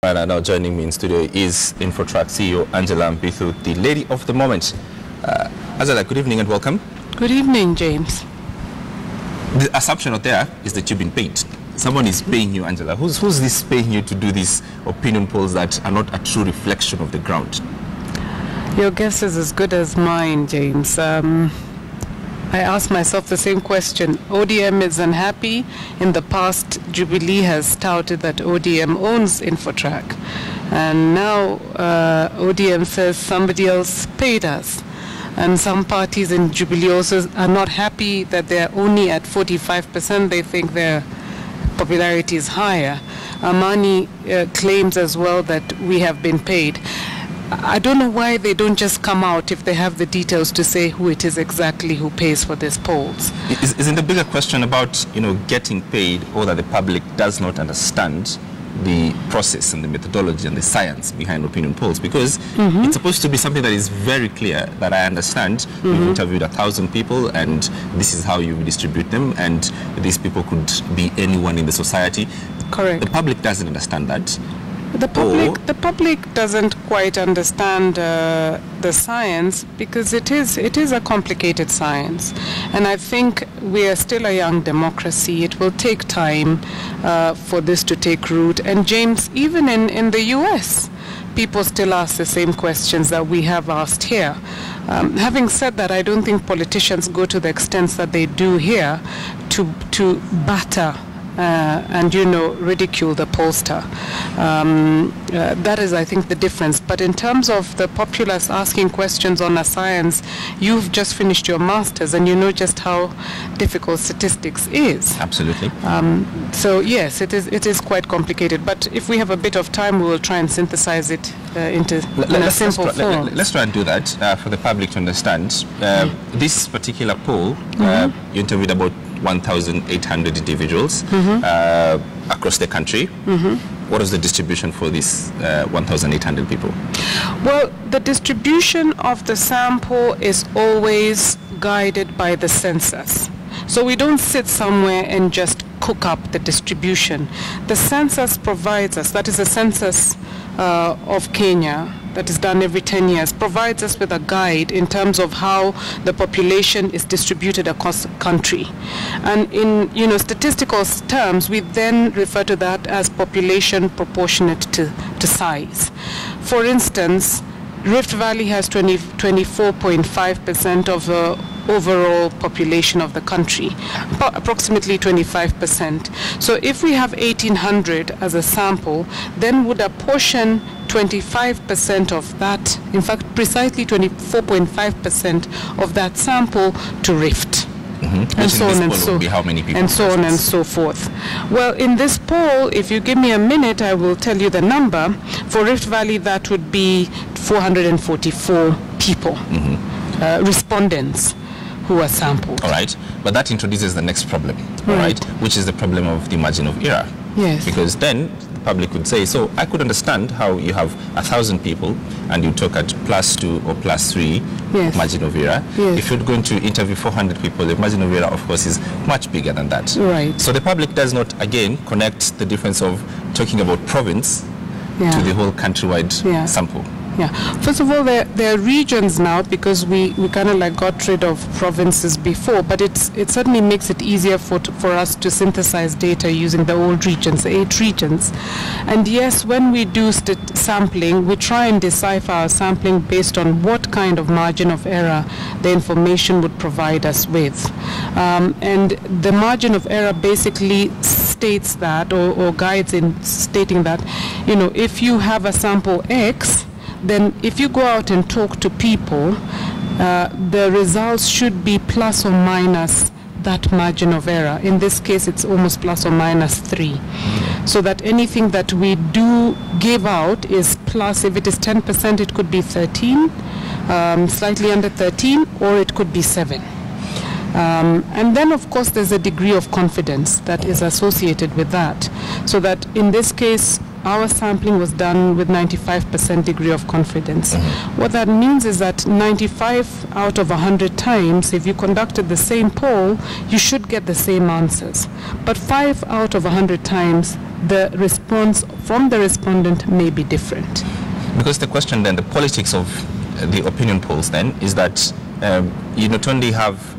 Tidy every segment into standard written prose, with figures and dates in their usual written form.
And now joining me in studio is Infotrak CEO Angela Ambitho, the lady of the moment. Angela, good evening and welcome. Good evening, James. The assumption out there is that you've been paid. Someone is paying you, Angela. Who's this paying you to do these opinion polls that are not a true reflection of the ground? Your guess is as good as mine, James. I asked myself the same question. ODM is unhappy. In the past, Jubilee has touted that ODM owns Infotrak. And now ODM says somebody else paid us. And some parties in Jubilee also are not happy that they're only at 45%. They think their popularity is higher. Amani claims as well that we have been paid. I don't know why they don't just come out if they have the details to say who it is exactly who pays for these polls. Isn't the bigger question about, getting paid, or that the public does not understand the process and the methodology and the science behind opinion polls? Because it's supposed to be something that is very clear, that I understand. You've interviewed 1,000 people and this is how you distribute them, and these people could be anyone in the society. Correct. The public doesn't understand that. The public doesn't quite understand the science, because it is a complicated science, and I think we are still a young democracy. It will take time for this to take root. And James, even in the US, people still ask the same questions that we have asked here. Having said that, I don't think politicians go to the extent that they do here to batter and ridicule the pollster. That is, I think, the difference. But in terms of the populace asking questions on a science, you've just finished your master's and you know just how difficult statistics is. Absolutely. So yes, it is quite complicated. But if we have a bit of time, we will try and synthesize it into a simple form. Let's try and do that for the public to understand. This particular poll, you interviewed about 1,800 individuals across the country. What is the distribution for these 1,800 people? Well, the distribution of the sample is always guided by the census. So we don't sit somewhere and just cook up the distribution. The census provides us, that is the census of Kenya, that is done every 10 years, provides us with a guide in terms of how the population is distributed across the country. And in statistical terms, we then refer to that as population proportionate to size. For instance, Rift Valley has 24.5% of the overall population of the country, approximately 25%. So if we have 1,800 as a sample, then would apportion 25% of that, in fact precisely 24.5% of that sample to Rift. And so on and so forth. Well, in this poll, if you give me a minute, I will tell you the number. For Rift Valley, that would be 444 people, respondents who are sampled. All right, but that introduces the next problem, all right, which is the problem of the margin of error. Yes. Because then the public would say, so I could understand how you have 1,000 people and you talk at +2 or +3 margin of error. Yes. If you're going to interview 400 people, the margin of error, of course, is much bigger than that. Right. So the public does not, again, connect the difference of talking about province to the whole countrywide sample. Yeah. First of all, there are regions now, because we kind of like got rid of provinces before, but it certainly makes it easier for us to synthesize data using the old regions, the 8 regions. And yes, when we do sampling, we try and decipher our sampling based on what kind of margin of error the information would provide us with. And the margin of error basically states that, or guides in stating that, if you have a sample X, then if you go out and talk to people, the results should be plus or minus that margin of error. In this case, it's almost ±3. So that anything that we do give out is plus. If it is 10%, it could be 13, slightly under 13, or it could be 7. And then, of course, there's a degree of confidence that is associated with that. So that in this case, our sampling was done with 95% degree of confidence. What that means is that 95 out of 100 times, if you conducted the same poll, you should get the same answers. But 5 out of 100 times, the response from the respondent may be different. Because the question then, the politics of the opinion polls then, is that you not only have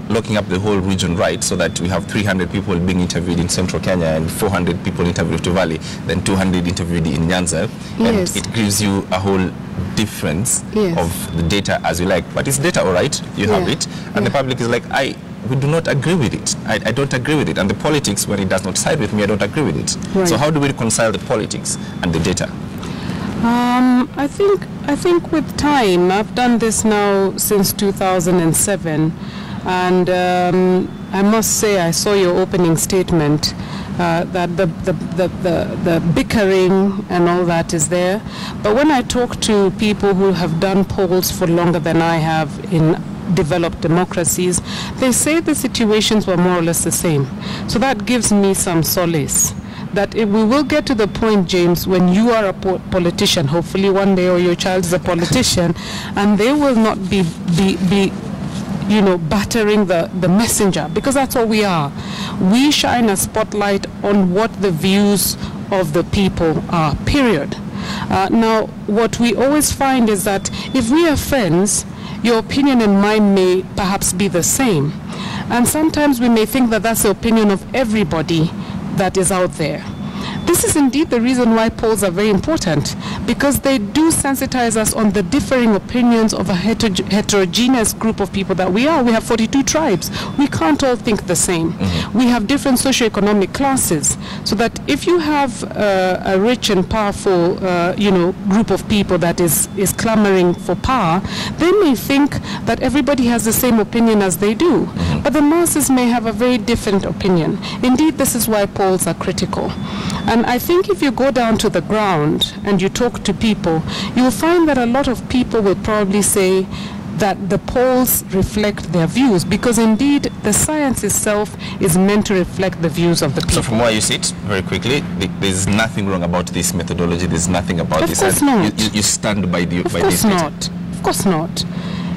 locking up the whole region, right, so that we have 300 people being interviewed in central Kenya and 400 people interviewed in Valley, then 200 interviewed in Nyanza, yes. And it gives you a whole difference yes. of the data as you like. But it's data, all right, you have it, and the public is like, we do not agree with it. I don't agree with it. And the politics, when it does not side with me, I don't agree with it. Right. So how do we reconcile the politics and the data? I think with time, I've done this now since 2007, and I must say I saw your opening statement that the bickering and all that is there. But when I talk to people who have done polls for longer than I have in developed democracies, they say the situations were more or less the same. So that gives me some solace that we will get to the point, James, when you are a politician, hopefully one day, or your child is a politician, and they will not be battering the messenger, because that's all we are. We shine a spotlight on what the views of the people are, period. Now, what we always find is that if we are friends, your opinion and mine may perhaps be the same. And sometimes we may think that that's the opinion of everybody that is out there. This is indeed the reason why polls are very important, because they do sensitize us on the differing opinions of a heterogeneous group of people that we are. We have 42 tribes. We can't all think the same. We have different socioeconomic classes, so that if you have a rich and powerful group of people that is clamoring for power, they may think that everybody has the same opinion as they do. But the masses may have a very different opinion. Indeed, this is why polls are critical. And I think if you go down to the ground and you talk to people, you'll find that a lot of people will probably say that the polls reflect their views, because indeed the science itself is meant to reflect the views of the people. So from where you sit, very quickly, there's nothing wrong about this methodology, there's nothing about this. Of course not. You stand by this data. Of course not.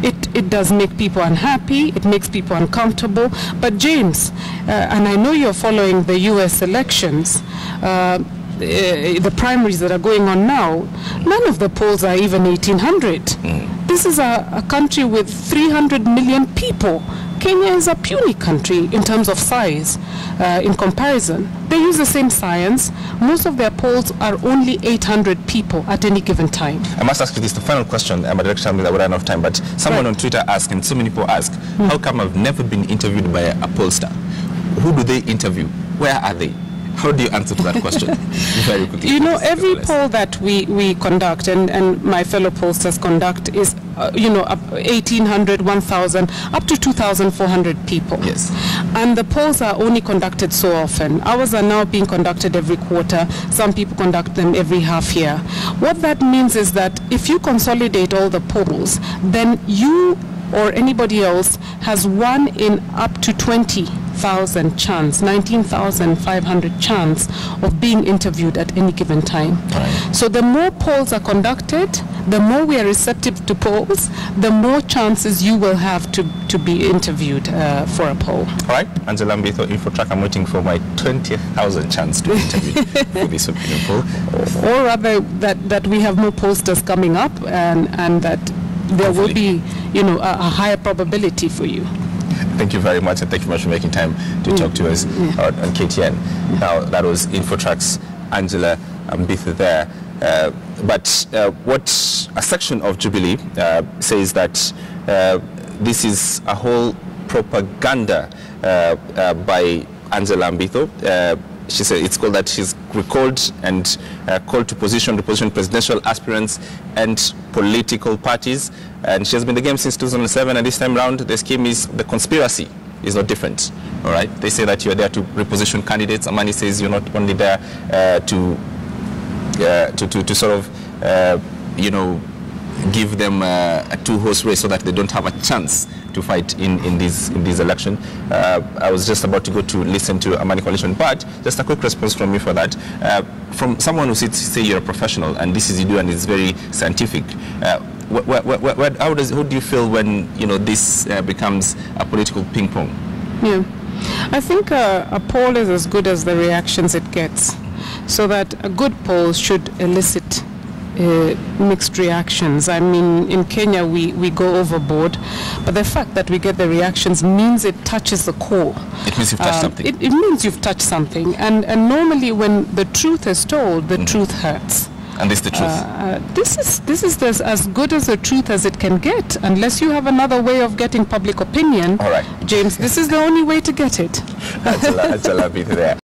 It does make people unhappy, it makes people uncomfortable. But James, and I know you're following the US elections, the primaries that are going on now, none of the polls are even 1,800. This is a country with 300 million people. Kenya is a puny country in terms of size in comparison. They use the same science. Most of their polls are only 800 people at any given time. I must ask you this, the final question. I'm a director, I would run out of time, but someone on Twitter asked, and so many people ask, how come I've never been interviewed by a pollster? Who do they interview? Where are they? How do you answer to that question? Very quickly. You know, every poll that we conduct, and my fellow pollsters conduct, is 1,800, 1,000, up to 2,400 people. Yes. And the polls are only conducted so often. Ours are now being conducted every quarter. Some people conduct them every half year. What that means is that if you consolidate all the polls, then you or anybody else has 1 in up to 20,000 chance, 19,500 chance of being interviewed at any given time. Right. So the more polls are conducted, the more we are receptive to polls, the more chances you will have to be interviewed for a poll. All right, Angela Ambitho, Infotrak, I'm waiting for my 20,000 chance to be interviewed for this opinion poll. Or rather that we have more pollsters coming up, and that there will be, a higher probability for you. Thank you very much, and thank you very much for making time to talk to us on KTN. Now, that was Infotrak's Angela Ambitho there. But what a section of Jubilee says that this is a whole propaganda by Angela Ambitho. She said it's called that she's recalled and called to reposition presidential aspirants and political parties. And she has been in the game since 2007, and this time round the scheme is, the conspiracy is not different. All right, they say that you're there to reposition candidates. Amani says you're not only there to sort of give them a two-horse race so that they don't have a chance to fight in this election. I was just about to go to listen to Amani Coalition, but just a quick response from me for that. from someone who sits, say you're a professional and this is you do and it's very scientific, how do you feel when this becomes a political ping pong? Yeah, I think a poll is as good as the reactions it gets, so that a good poll should elicit mixed reactions. I mean, in Kenya we go overboard, but the fact that we get the reactions means it touches the core. It means you've touched something. It means you've touched something, and normally when the truth is told, the truth hurts. And this is the truth. This is as good as the truth as it can get, unless you have another way of getting public opinion. All right, James, this is the only way to get it. Angela Ambitho there.